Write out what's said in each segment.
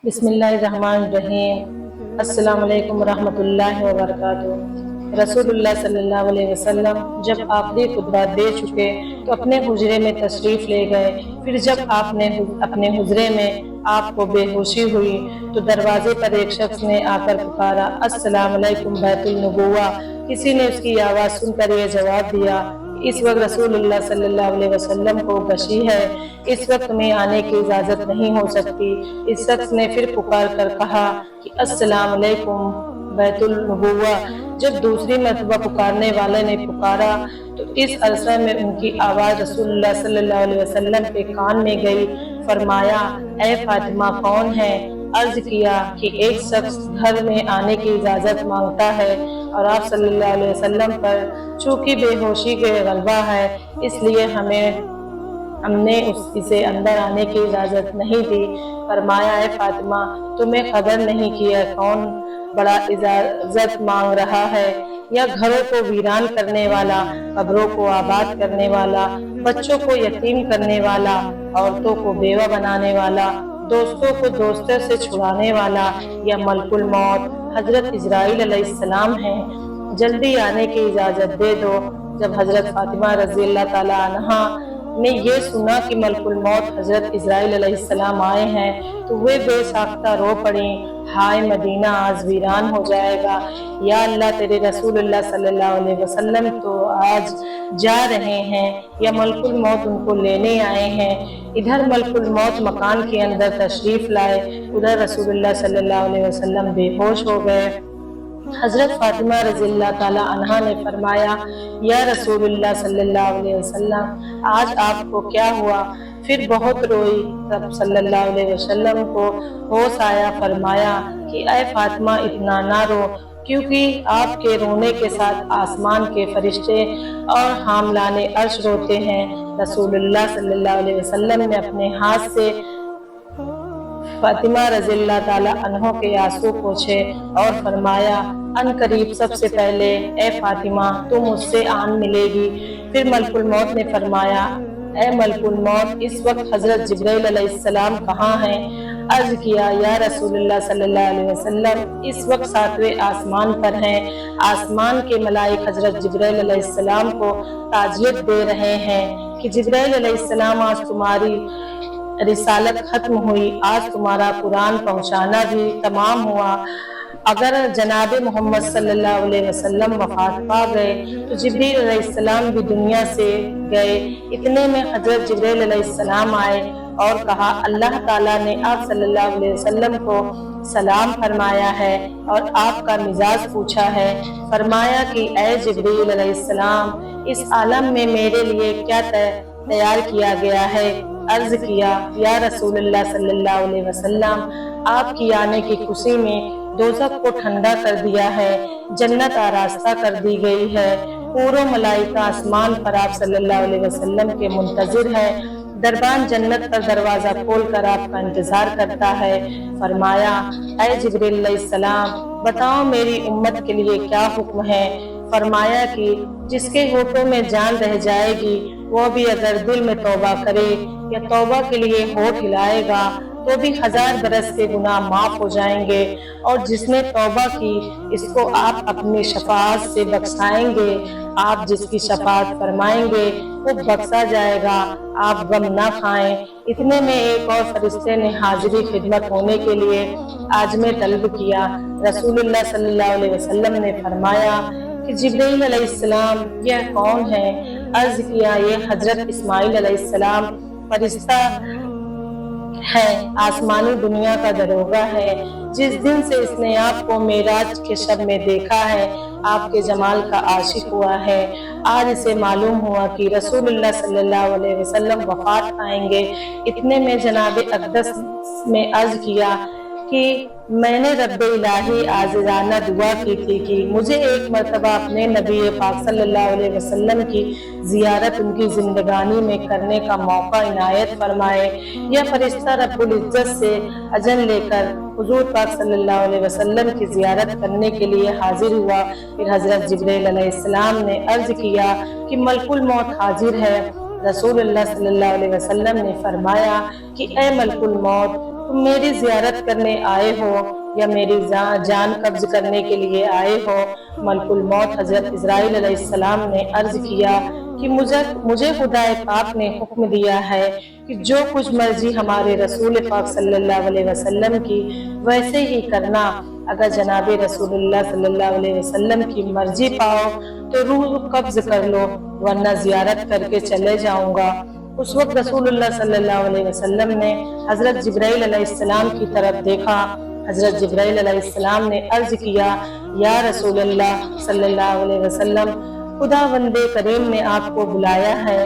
بسم اللہ الرحمن الرحیم۔ السلام علیکم ورحمۃ اللہ وبرکاتہ۔ رسول اللہ صلی اللہ علیہ وسلم جب آخری خطبہ دے چکے تو اپنے حجرے میں تشریف لے گئے۔ پھر جب آپ نے اپنے حجرے میں آپ کو بے ہوشی ہوئی تو دروازے پر ایک شخص نے آ کر پکارا، السلام علیکم بیت النبوہ۔ کسی نے اس کی آواز سن کر یہ جواب دیا، اس وقت رسول اللہ صلی اللہ علیہ وسلم کو غشی ہے، اس وقت تمہیں آنے کی اجازت نہیں ہو سکتی۔ اس شخص نے پھر پکار کر کہا کہ السلام علیکم بیت النبوہ۔ جب دوسری مرتبہ پکارنے والے نے پکارا تو اس عرصے میں ان کی آواز رسول اللہ صلی اللہ علیہ وسلم کے کان میں گئی۔ فرمایا، اے فاطمہ کون ہے؟ عرض کیا کہ ایک شخص گھر میں آنے کی اجازت مانگتا ہے اور آپ صلی اللہ علیہ وسلم پر چونکہ بے ہوشی کے غلبہ ہے اس لیے ہم نے اسے اندر آنے کی اجازت نہیں دی۔ فرمایا، اے فاطمہ تمہیں خبر نہیں کیا کون بڑا اجازت مانگ رہا ہے؟ یا گھروں کو ویران کرنے والا، قبروں کو آباد کرنے والا، بچوں کو یتیم کرنے والا، عورتوں کو بیوہ بنانے والا، دوستوں کو دوستوں سے چھڑانے والا، یا ملک الموت حضرت عزرائیل علیہ السلام ہے؟ جلدی آنے کی اجازت دے دو۔ جب حضرت فاطمہ رضی اللہ تعالیٰ عنہا نے یہ سنا کہ ملک الموت حضرت عزرائیل علیہ السلام آئے ہیں تو وہ بے ساختہ رو پڑیں، ہائے مدینہ آج ویران ہو جائے گا، یا اللہ تیرے رسول اللہ صلی اللہ علیہ وسلم تو آج جا رہے ہیں یا ملک الموت ان کو لینے آئے ہیں۔ ادھر ملک الموت مکان کے اندر تشریف لائے، ادھر رسول اللہ صلی اللہ علیہ وسلم بے ہوش ہو گئے۔ حضرت فاطمہ رضی اللہ تعالیٰ عنہا نے فرمایا، یا رسول اللہ صلی اللہ علیہ وسلم آج آپ کو کیا ہوا؟ پھر بہت روئی، تب صلی اللہ علیہ وسلم کو ہوش آیا۔ فرمایا کہ اے فاطمہ اتنا نہ رو، کیونکہ آپ کے رونے کے ساتھ آسمان کے فرشتے اور حاملان عرش روتے ہیں۔ رسول اللہ صلی اللہ علیہ وسلم نے اپنے ہاتھ سے فاطمہ رضی اللہ تعالیٰ عنہ کے آنسو پوچھے اور فرمایا، ان قریب سب سے پہلے اے فاطمہ تم مجھ سے آن ملے گی۔ پھر ملک الموت نے فرمایا، اے ملک الموت اس وقت حضرت جبرائیل علیہ السلام کہاں ہیں؟ عرض کیا، یا رسول اللہ صلی اللہ علیہ وسلم اس وقت 7ویں آسمان پر ہیں، آسمان کے ملائک حضرت جبرائیل علیہ السلام کو تعزیت دے رہے ہیں کہ جبرائیل علیہ السلام آج تمہاری رسالت ختم ہوئی، آج تمہارا قرآن پہنچانا بھی تمام ہوا۔ اگر جناب محمد صلی اللہ علیہ وسلم وفات پا گئے تو جبریل علیہ السلام بھی دنیا سے گئے۔ اتنے میں حضرت جبریل علیہ السلام آئے اور کہا، اللہ تعالیٰ نے آپ صلی اللہ علیہ وسلم کو سلام فرمایا ہے اور آپ کا مزاج پوچھا ہے۔ فرمایا کہ اے جبریل علیہ السلام اس عالم میں میرے لیے کیا تیار کیا گیا ہے؟ عرض کیا، یا رسول اللہ صلی اللہ علیہ وسلم آپ کی آنے کی خوشی میں دوزخ کو ٹھنڈا کر دیا ہے، جنت آراستہ کر دی گئی ہے، حور و ملائکہ آسمان پر آپ صلی اللہ علیہ وسلم کے منتظر ہے، دربان جنت کا دروازہ کھول کر آپ کا انتظار کرتا ہے۔ فرمایا، اے جبریل علیہ السلام بتاؤ میری امت کے لیے کیا حکم ہے؟ فرمایا کہ جس کے ہونٹوں میں جان رہ جائے گی وہ بھی اگر دل میں توبہ کرے یا توبہ کے لیے ہونٹ ہلائے گا تو بھی 1000 برس کے گناہ معاف ہو جائیں گے، اور جس نے توبہ کی اس کو آپ اپنی شفاعت سے بخشائیں گے، آپ جس کی شفاعت فرمائیں گے وہ بخشا جائے گا، آپ غم نہ کھائیں۔ اتنے میں ایک اور فرشتے نے حاضری خدمت ہونے کے لیے عازم طلب کیا۔ رسول اللہ صلی اللہ علیہ وسلم نے فرمایا کہ جبرائیل علیہ السلام یہ کون ہے؟ عرض کیا، یہ حضرت اسماعیل علیہ السلام فرشتہ ہے، آسمانی دنیا کا داروغہ ہے، جس دن سے اس نے آپ کو معراج کے شب میں دیکھا ہے آپ کے جمال کا عاشق ہوا ہے۔ آج اسے معلوم ہوا کہ رسول اللہ صلی اللہ علیہ وسلم وفات پائیں گے۔ اتنے میں جناب اقدس میں عرض کیا کہ میں نے رب الہی عاجزانہ دعا کی تھی کہ مجھے ایک مرتبہ اپنے نبی پاک صلی اللہ علیہ وسلم کی زیارت ان کی زندگانی میں کرنے کا موقع عنایت فرمائے۔ یہ فرشتہ رب العزت سے اذن لے کر حضور پاک صلی اللہ علیہ وسلم کی زیارت کرنے کے لیے حاضر ہوا۔ پھر حضرت جبرائیل علیہ السلام نے عرض کیا کہ ملک الموت حاضر ہے۔ رسول اللہ صلی اللہ علیہ وسلم نے فرمایا کہ اے ملک الموت تم میری زیارت کرنے آئے ہو یا میری جان قبض کرنے کے لیے آئے ہو؟ ملک الموت حضرت اسرائیل علیہ السلام نے عرض کیا کہ مجھے خدا پاک نے حکم دیا ہے کہ جو کچھ مرضی ہمارے رسول پاک صلی اللہ علیہ وسلم کی ویسے ہی کرنا۔ اگر جناب رسول اللہ صلی اللہ علیہ وسلم کی مرضی پاؤ تو روح قبض کر لو، ورنہ زیارت کر کے چلے جاؤں گا۔ اس وقت رسول اللہ صلی اللہ علیہ وسلم نے حضرت جبرائیل علیہ السلام کی طرف دیکھا۔ حضرت جبرائیل علیہ السلام نے عرض کیا، یا رسول اللہ صلی اللہ علیہ وسلم، خداوند کریم نے آپ کو بلایا ہے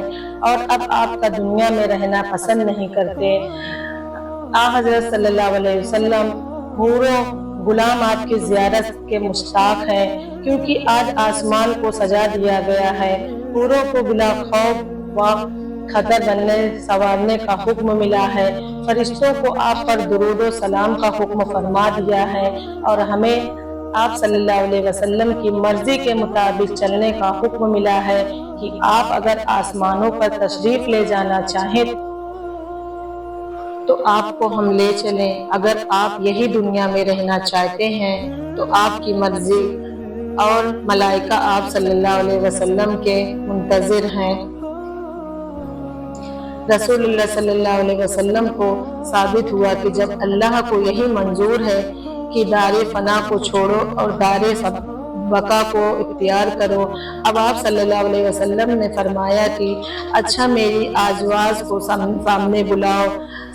اور اب آپ کا دنیا میں رہنا پسند نہیں کرتے۔ حضرت صلی اللہ علیہ وسلم حوروں غلام آپ کی زیارت کے مشتاق ہیں، کیونکہ آج آسمان کو سجا دیا گیا ہے۔ حوروں کو بلا خوف و خطر بننے سنوارنے کا حکم ملا ہے۔ فرشتوں کو آپ پر درود و سلام کا حکم فرما دیا ہے، اور ہمیں آپ صلی اللہ علیہ وسلم کی مرضی کے مطابق چلنے کا حکم ملا ہے کہ آپ اگر آسمانوں پر تشریف لے جانا چاہیں تو آپ کو ہم لے چلیں، اگر آپ یہی دنیا میں رہنا چاہتے ہیں تو آپ کی مرضی، اور ملائکہ آپ صلی اللہ علیہ وسلم کے منتظر ہیں۔ رسول اللہ صلی اللہ علیہ وسلم کو ثابت ہوا کہ جب اللہ کو یہی منظور ہے کہ دار فنا کو چھوڑو اور دار بقا کو اختیار کرو، اب آپ صلی اللہ علیہ وسلم نے فرمایا کہ اچھا میری آجواز کو سامنے بلاؤ۔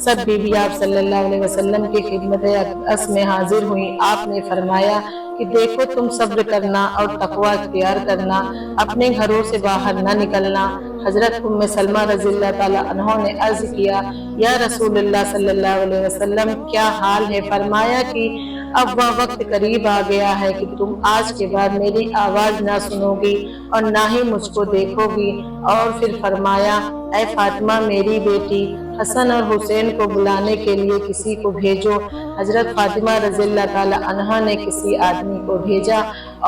سب بیوی آپ صلی اللہ علیہ وسلم کی خدمت اقدس میں حاضر ہوئیں۔ آپ نے فرمایا کہ دیکھو تم صبر کرنا اور تقوی اختیار کرنا، اپنے گھروں سے باہر نہ نکلنا۔ حضرت ام سلمہ رضی اللہ تعالیٰ عنہ نے عرض کیا، یا رسول اللہ صلی اللہ علیہ وسلم کیا حال ہے؟ فرمایا کہ اب وہ وقت قریب آ گیا ہے کہ تم آج کے بعد میری آواز نہ سنو گی اور نہ ہی مجھ کو دیکھو گی۔ اور پھر فرمایا، اے فاطمہ میری بیٹی، حسن اور حسین کو بلانے کے لیے کسی کو بھیجو۔ حضرت فاطمہ رضی اللہ تعالیٰ عنہا نے کسی آدمی کو بھیجا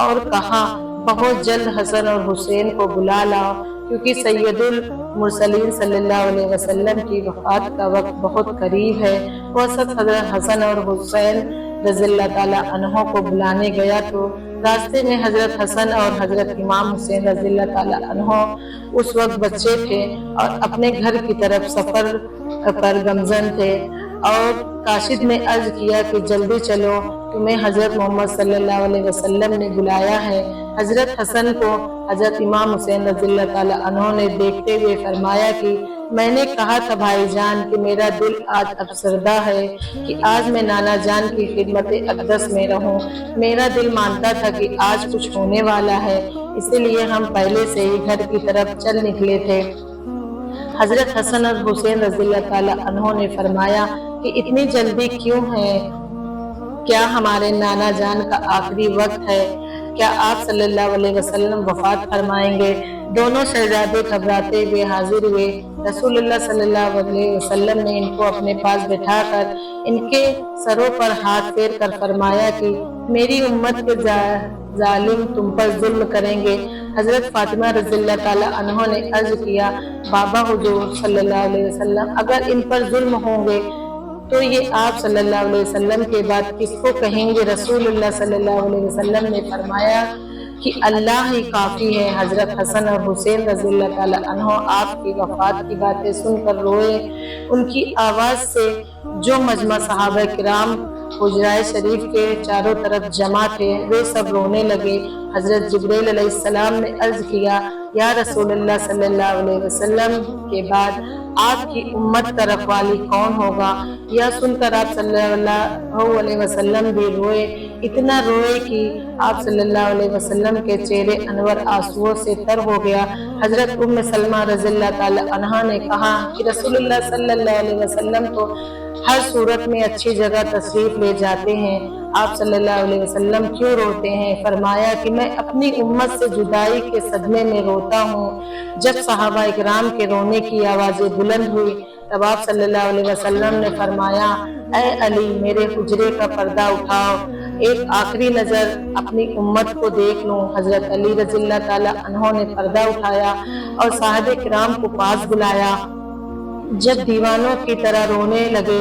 اور کہا، بہت جلد حسن اور حسین کو بلا لاؤ، کیونکہ سید المرسلین صلی اللہ علیہ وسلم کی وفات کا وقت بہت قریب ہے۔ وہ حضرت حسن اور حسین رضی اللہ تعالیٰ عنہ کو بلانے گیا تو راستے میں حضرت حسن اور حضرت امام حسین رضی اللہ تعالیٰ عنہ اس وقت بچے تھے اور اپنے گھر کی طرف سفر پر گامزن تھے، اور کاشد نے عرض کیا کہ جلدی چلو، تمہیں حضرت محمد صلی اللہ علیہ وسلم نے بلایا ہے۔ حضرت حسن کو حضرت امام حسین رضی اللہ تعالیٰ عنہ نے دیکھتے ہوئے فرمایا کہ میں نے کہا تھا بھائی جان کہ میرا دل آج افسردہ ہے کہ آج میں نانا جان کی خدمت اقدس میں رہوں۔ میرا دل مانتا تھا کہ آج کچھ ہونے والا ہے، اسی لیے ہم پہلے سے ہی گھر کی طرف چل نکلے تھے۔ حضرت حسن اور حسین رضی اللہ تعالیٰ عنہ نے فرمایا کہ اتنی جلدی کیوں ہے؟ کیا ہمارے نانا جان کا آخری وقت ہے؟ کیا آپ صلی اللہ علیہ وسلم وفات فرمائیں گے؟ دونوں شہزادے گھبراتے ہوئے حاضر ہوئے۔ رسول اللہ صلی اللہ علیہ وسلم نے ان کو اپنے پاس بٹھا کر ان کے سروں پر ہاتھ پھیر کر فرمایا کہ میری امت کے ظالم تم پر ظلم کریں گے۔ حضرت فاطمہ رضی اللہ تعالیٰ عنہ نے عرض کیا، بابا حضور صلی اللہ علیہ وسلم اگر ان پر ظلم ہوں گے تو یہ آپ صلی اللہ علیہ وسلم کے بعد کس کو کہیں گے؟ رسول اللہ صلی اللہ علیہ وسلم نے فرمایا کہ اللہ ہی کافی ہے۔ حضرت حسن اور حسین رضی اللہ تعالیٰ عنہ آپ کی وفات کی باتیں سن کر روئے۔ ان کی آواز سے جو مجمع صحابہ کرام حجرہ شریف کے چاروں طرف جمع تھے وہ سب رونے لگے۔ حضرت جبرائیل علیہ السلام نے عرض کیا، یا رسول اللہ صلی اللہ علیہ وسلم کے بعد آپ کی امت کا رکھوالی کون ہوگا؟ یہ سن کر آپ صلی اللہ علیہ وسلم بھی روئے، اتنا روئے کہ آپ صلی اللہ علیہ وسلم کے چہرے انور آنسوؤں سے تر ہو گیا۔ حضرت ام سلمہ رضی اللہ تعالی عنہا نے کہا کہ رسول اللہ صلی اللہ علیہ وسلم تو ہر صورت میں اچھی جگہ تشریف لے جاتے ہیں، آپ صلی اللہ علیہ وسلم کیوں روتے ہیں؟ فرمایا کہ میں اپنی امت سے جدائی کے صدمے میں روتا ہوں۔ جب صحابہ اکرام کے رونے کی آوازیں بلند ہوئی تب آپ صلی اللہ علیہ وسلم نے فرمایا، اے علی میرے حجرے کا پردہ اٹھاؤ، ایک آخری نظر اپنی امت کو دیکھ لوں۔ حضرت علی رضی اللہ تعالی عنہ نے پردہ اٹھایا اور صحابہ کرام کو پاس بلایا۔ جب دیوانوں کی طرح رونے لگے